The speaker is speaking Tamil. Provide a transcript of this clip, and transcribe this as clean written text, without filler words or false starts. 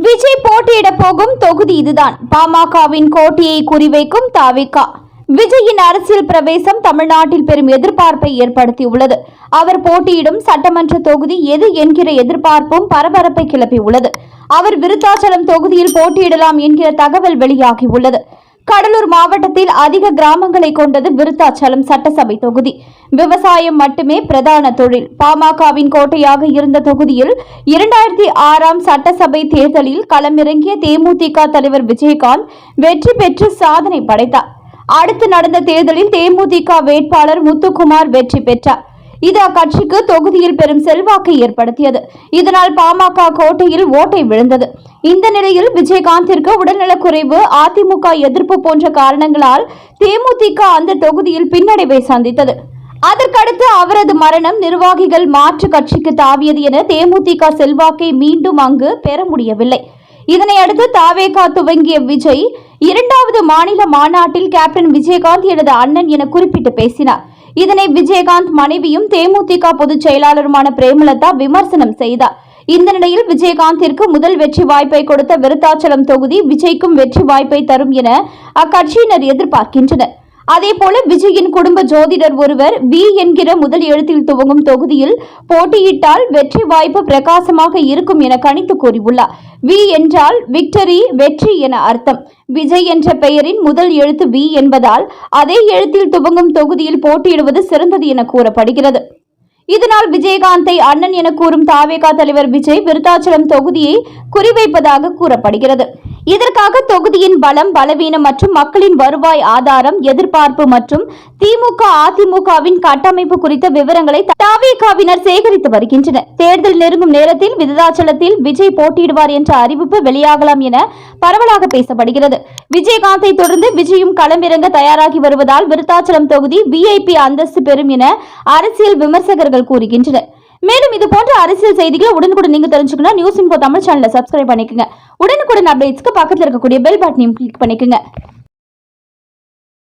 விஜய் போட்டியிட போகும் தொகுதி இதுதான். பாமகவின் கோட்டையை குறிவைக்கும் தாவேகா. விஜயின் அரசியல் பிரவேசம் தமிழ்நாட்டில் பெரும் எதிர்பார்ப்பை ஏற்படுத்தியுள்ளது. அவர் போட்டியிடும் சட்டமன்ற தொகுதி எது என்கிற எதிர்பார்ப்பும் பரபரப்பை கிளப்பியுள்ளது. அவர் விருத்தாச்சலம் தொகுதியில் போட்டியிடலாம் என்கிற தகவல் வெளியாகியுள்ளது. கடலூர் மாவட்டத்தில் அதிக கிராமங்களை கொண்டது விருத்தாச்சலம் சட்டசபை தொகுதி. விவசாயம் மட்டுமே பிரதான தொழில். பாமகவின் கோட்டையாக இருந்த தொகுதியில் 2006 சட்டசபை தேர்தலில் களமிறங்கிய தேமுதிக தலைவர் விஜயகாந்த் வெற்றி பெற்று சாதனை படைத்தார். அடுத்து நடந்த தேர்தலில் தேமுதிக வேட்பாளர் முத்துக்குமார் வெற்றி பெற்றார். இது அக்கட்சிக்கு தொகுதியில் பெரும் செல்வாக்கை ஏற்படுத்தியது. இதனால் பாமக கோட்டையில் ஓட்டை விழுந்தது. இந்த நிலையில் விஜயகாந்திற்கு உடல்நலக்குறைவு, அதிமுக எதிர்ப்பு போன்ற காரணங்களால் தேமுதிக அந்த தொகுதியில் பின்னடைவை சந்தித்தது. அதற்கடுத்து அவரது மரணம் நிர்வாகிகள் மாற்று கட்சிக்கு தாவியது என தேமுதிக செல்வாக்கை மீண்டும் அங்கு பெற முடியவில்லை. இதனையடுத்து தாவேகா துவங்கிய விஜய் 2வது மாநில மாநாட்டில் கேப்டன் விஜயகாந்த் எனது அண்ணன் என குறிப்பிட்டு பேசினார். இதனை விஜயகாந்த் மனைவியும் தேமுதிக பொதுச் செயலாளருமான பிரேமலதா விமர்சனம் செய்தார். இந்த நிலையில் விஜயகாந்திற்கு முதல் வெற்றி வாய்ப்பை கொடுத்த விருத்தாச்சலம் தொகுதி விஜய்க்கும் வெற்றி வாய்ப்பை தரும் என அக்கட்சியினர் எதிர்பார்க்கின்றனர். அதேபோல விஜயின் குடும்ப ஜோதிடர் ஒருவர் வி என்கிற முதல் எழுத்தில் துவங்கும் தொகுதியில் போட்டியிட்டால் வெற்றி வாய்ப்பு பிரகாசமாக இருக்கும் என கணித்து கூறியுள்ளார். வி என்றால் விக்டரி, வெற்றி என அர்த்தம். விஜய் என்ற பெயரின் முதல் எழுத்து வி என்பதால் அதே எழுத்தில் துவங்கும் தொகுதியில் போட்டியிடுவது சிறந்தது என கூறப்படுகிறது. இதனால் விஜயகாந்தை அண்ணன் என கூறும் தாவேகா தலைவர் விஜய் விருத்தாச்சலம் தொகுதியை குறிவைப்பதாக கூறப்படுகிறது. இதற்காக தொகுதியின் பலம், பலவீனம் மற்றும் மக்களின் வருவாய் ஆதாரம், எதிர்பார்ப்பு மற்றும் திமுக அதிமுகவின் கட்டமைப்பு குறித்த விவரங்களை தாவேகாவினர் சேகரித்து வருகின்றனர். தேர்தல் நெருங்கும் நேரத்தில் விருத்தாச்சலத்தில் விஜய் போட்டியிடுவார் என்ற அறிவிப்பு வெளியாகலாம் என பரவலாக பேசப்படுகிறது. விஜயகாந்தை தொடர்ந்து விஜயும் களமிறங்க தயாராகி வருவதால் விருத்தாச்சலம் தொகுதி VIP அந்தஸ்து பெறும் என அரசியல் விமர்சகர்கள் கூறுகின்றனர். மேலும் இது போன்ற அரசியல் செய்திகளை உடனுக்குடன் நீங்க தெரிஞ்சுக்கணும் நியூஸ் இன்ஃபோ தமிழ் சேனலை சப்ஸ்கிரைப் பண்ணிக்கோங்க. உடனுக்குடன் அப்டேட்ஸ்க்கு பக்கத்தில் இருக்கக்கூடிய பெல் பட்டனையும் கிளிக் பண்ணிக்கோங்க.